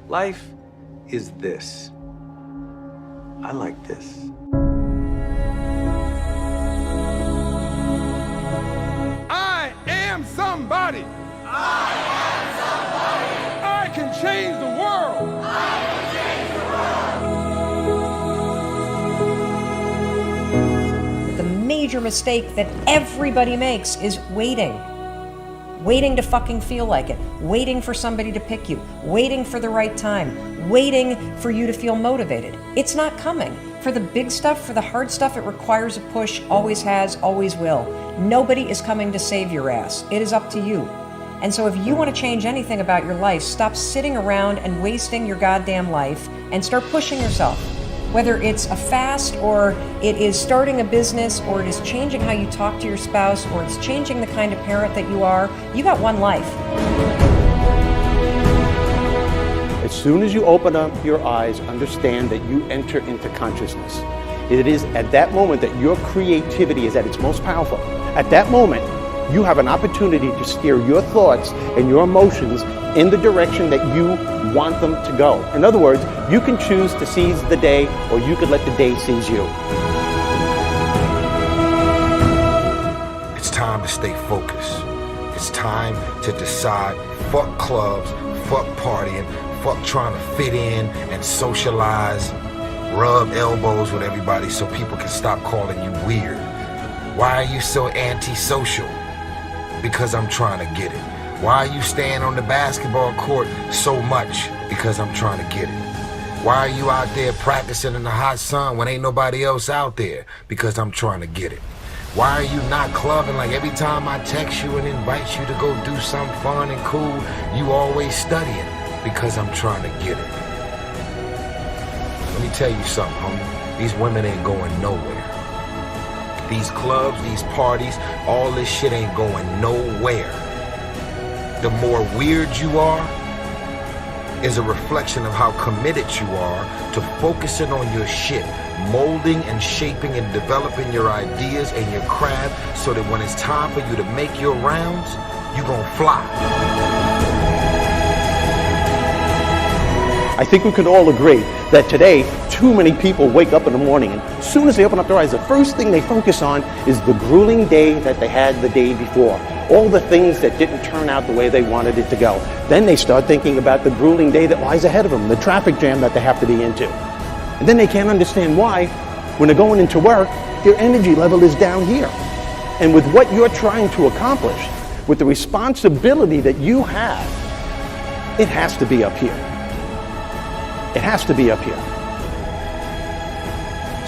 Life is this. I like this. I am somebody. I am somebody. I can change the world. I can change the world. The major mistake that everybody makes is waiting. Waiting to fucking feel like it. Waiting for somebody to pick you. Waiting for the right time. Waiting for you to feel motivated. It's not coming. For the big stuff, for the hard stuff, it requires a push, always has, always will. Nobody is coming to save your ass. It is up to you. And so if you want to change anything about your life, stop sitting around and wasting your goddamn life and start pushing yourself. Whether it's a fast, or it is starting a business, or it is changing how you talk to your spouse, or it's changing the kind of parent that you are, you got one life. As soon as you open up your eyes, understand that you enter into consciousness. It is at that moment that your creativity is at its most powerful. At that moment, you have an opportunity to steer your thoughts and your emotions in the direction that you want them to go. In other words, you can choose to seize the day, or you could let the day seize you. It's time to stay focused. It's time to decide, fuck clubs, fuck partying, fuck trying to fit in and socialize, rub elbows with everybody so people can stop calling you weird. Why are you so antisocial? Because I'm trying to get it. Why are you staying on the basketball court so much? Because I'm trying to get it. Why are you out there practicing in the hot sun when ain't nobody else out there? Because I'm trying to get it. Why are you not clubbing? Like every time I text you and invite you to go do something fun and cool, you always studying. Because I'm trying to get it. Let me tell you something, homie. These women ain't going nowhere. These clubs, these parties, all this shit ain't going nowhere. The more weird you are is a reflection of how committed you are to focusing on your shit, molding and shaping and developing your ideas and your craft so that when it's time for you to make your rounds, you gonna fly. I think we can all agree that today, too many people wake up in the morning, and as soon as they open up their eyes, the first thing they focus on is the grueling day that they had the day before. All the things that didn't turn out the way they wanted it to go. Then they start thinking about the grueling day that lies ahead of them, the traffic jam that they have to be into. And then they can't understand why, when they're going into work, their energy level is down here. And with what you're trying to accomplish, with the responsibility that you have, it has to be up here. It has to be up here.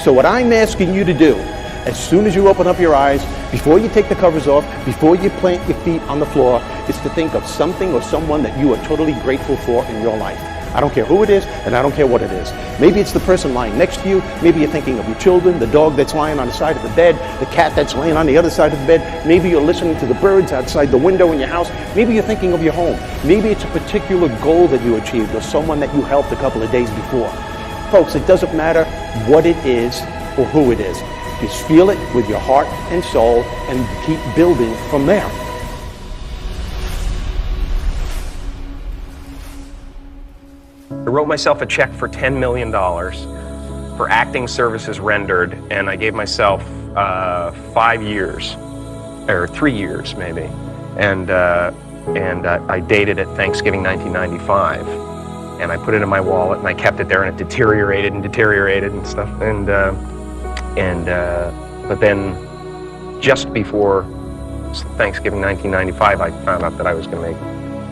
So what I'm asking you to do, as soon as you open up your eyes, before you take the covers off, before you plant your feet on the floor, is to think of something or someone that you are totally grateful for in your life. I don't care who it is, and I don't care what it is. Maybe it's the person lying next to you. Maybe you're thinking of your children, the dog that's lying on the side of the bed, the cat that's laying on the other side of the bed. Maybe you're listening to the birds outside the window in your house. Maybe you're thinking of your home. Maybe it's a particular goal that you achieved or someone that you helped a couple of days before. Folks, it doesn't matter what it is or who it is. Just feel it with your heart and soul and keep building from there. I wrote myself a check for $10 million for acting services rendered, and I gave myself 5 years, or 3 years maybe, and I dated it Thanksgiving 1995, and I put it in my wallet, and I kept it there, and it deteriorated and stuff, but then just before Thanksgiving 1995, I found out that I was going to make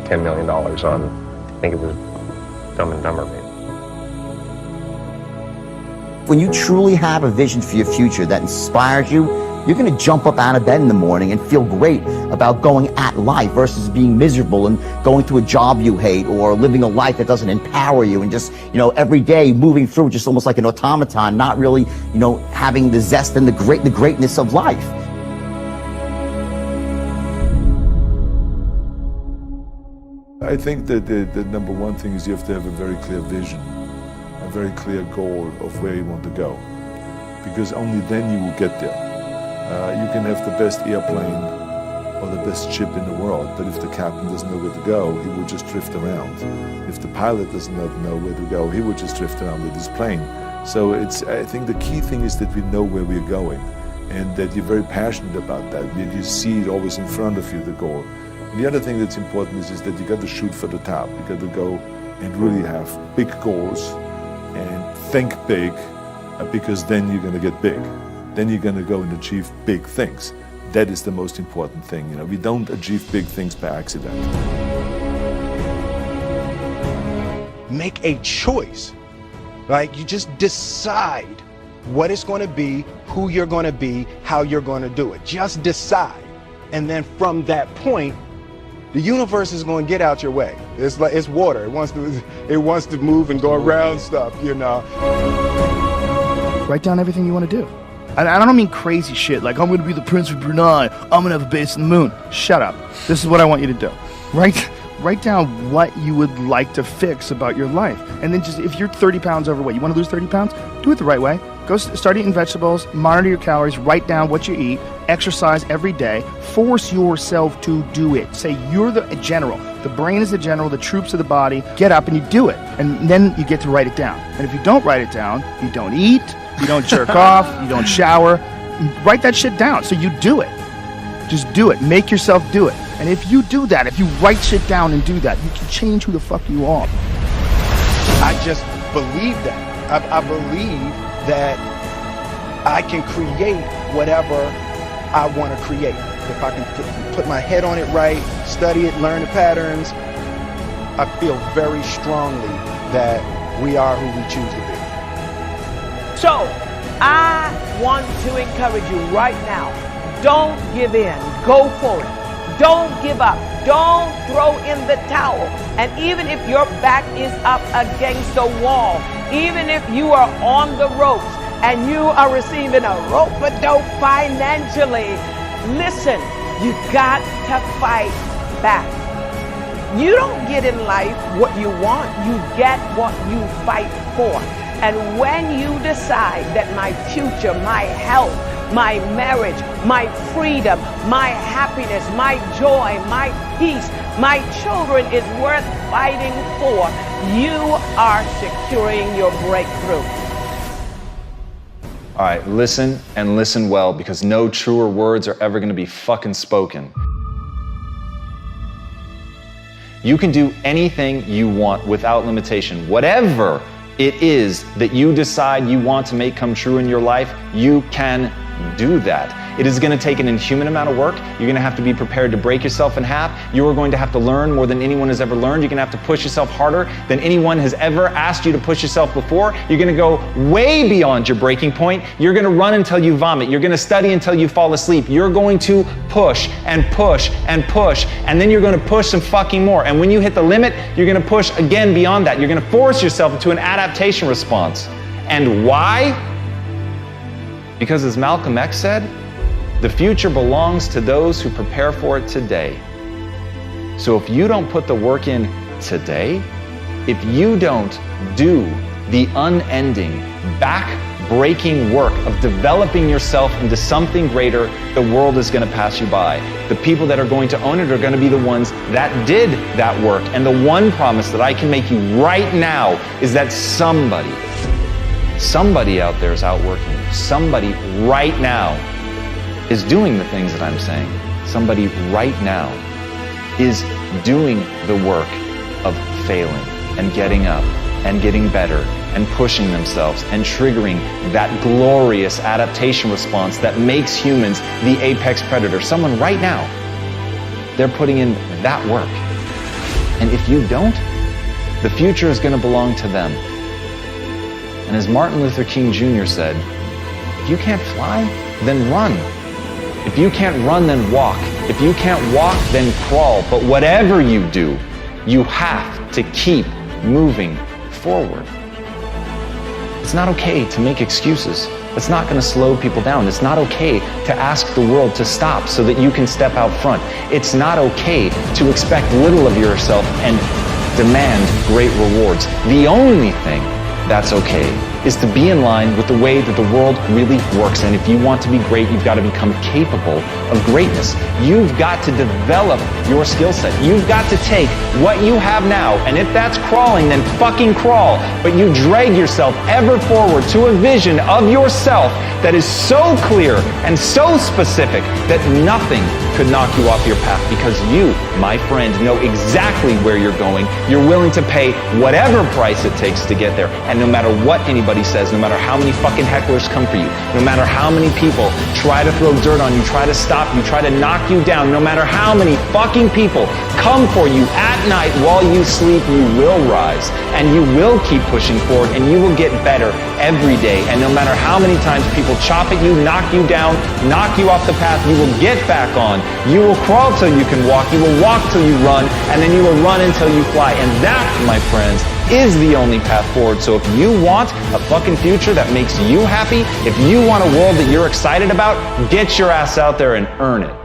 $10 million on, I think it was Dumb and Dumber, maybe. When you truly have a vision for your future that inspires you, you're going to jump up out of bed in the morning and feel great about going at life versus being miserable and going to a job you hate or living a life that doesn't empower you and just, every day moving through just almost like an automaton, not really, having the zest and the greatness of life. I think that the number one thing is you have to have a very clear vision, a very clear goal of where you want to go, because only then you will get there. You can have the best airplane, or the best ship in the world, but if the captain doesn't know where to go, he will just drift around. If the pilot doesn't know where to go, he will just drift around with his plane. So I think the key thing is that we know where we're going, and that you're very passionate about that. You see it always in front of you, the goal. And the other thing that's important is that you got to shoot for the top. You got to go and really have big goals and think big, because then you're going to get big. Then you're going to go and achieve big things. That is the most important thing. You know, we don't achieve big things by accident. Make a choice. Like, you just decide what it's going to be, who you're going to be, how you're going to do it. Just decide. And then from that point, the universe is going to get out your way. It's like, it's water. It wants to move and go around stuff, you know. Write down everything you want to do. And I don't mean crazy shit like, I'm going to be the Prince of Brunei, I'm going to have a base on the moon. Shut up. This is what I want you to do. Write down what you would like to fix about your life. And then just, if you're 30 pounds overweight, you want to lose 30 pounds? Do it the right way. Go start eating vegetables, monitor your calories, write down what you eat, exercise every day, force yourself to do it. Say you're the general. The brain is the general, the troops of the body. Get up and you do it. And then you get to write it down. And if you don't write it down, you don't eat, you don't jerk off, you don't shower. Write that shit down so you do it. Just do it. Make yourself do it. And if you do that, if you write shit down and do that, you can change who the fuck you are. I just believe that. I believe that I can create whatever I want to create. If I can put my head on it right, study it, learn the patterns, I feel very strongly that we are who we choose to be. So, I want to encourage you right now, don't give in, go for it. Don't give up, don't throw in the towel. And even if your back is up against a wall, even if you are on the ropes and you are receiving a rope-a-dope financially, listen, you got to fight back. You don't get in life what you want, you get what you fight for. And when you decide that my future, my health, my marriage, my freedom, my happiness, my joy, my peace, my children is worth fighting for, you are securing your breakthrough. All right, listen and listen well, because no truer words are ever going to be fucking spoken. You can do anything you want without limitation. Whatever it is that you decide you want to make come true in your life, you can do that. It is going to take an inhuman amount of work. You're going to have to be prepared to break yourself in half. You are going to have to learn more than anyone has ever learned. You're going to have to push yourself harder than anyone has ever asked you to push yourself before. You're going to go way beyond your breaking point. You're going to run until you vomit. You're going to study until you fall asleep. You're going to push and push and push, and then you're going to push some fucking more. And when you hit the limit, you're going to push again beyond that. You're going to force yourself into an adaptation response. And why? Because as Malcolm X said, the future belongs to those who prepare for it today. So if you don't put the work in today, if you don't do the unending, back-breaking work of developing yourself into something greater, the world is going to pass you by. The people that are going to own it are going to be the ones that did that work. And the one promise that I can make you right now is that somebody out there is outworking you. Somebody right now is doing the things that I'm saying. Somebody right now is doing the work of failing and getting up and getting better and pushing themselves and triggering that glorious adaptation response that makes humans the apex predator. Someone right now, they're putting in that work. And if you don't, the future is going to belong to them. And as Martin Luther King Jr. said, if you can't fly, then run. If you can't run, then walk. If you can't walk, then crawl. But whatever you do, you have to keep moving forward. It's not okay to make excuses. It's not going to slow people down. It's not okay to ask the world to stop so that you can step out front. It's not okay to expect little of yourself and demand great rewards. The only thing that's okay is to be in line with the way that the world really works. And if you want to be great, you've got to become capable of greatness. You've got to develop your skill set. You've got to take what you have now, and if that's crawling, then fucking crawl. But you drag yourself ever forward to a vision of yourself that is so clear and so specific that nothing could knock you off your path, because you, my friend, know exactly where you're going. You're willing to pay whatever price it takes to get there. And no matter what anybody says, no matter how many fucking hecklers come for you, no matter how many people try to throw dirt on you, try to stop you, try to knock you down, no matter how many fucking people come for you at night while you sleep, you will rise and you will keep pushing forward and you will get better every day. And no matter how many times people chop at you, knock you down, knock you off the path, you will get back on. You will crawl till you can walk, you will walk till you run, and then you will run until you fly. And that, my friends, is the only path forward. So if you want a fucking future that makes you happy, if you want a world that you're excited about, get your ass out there and earn it.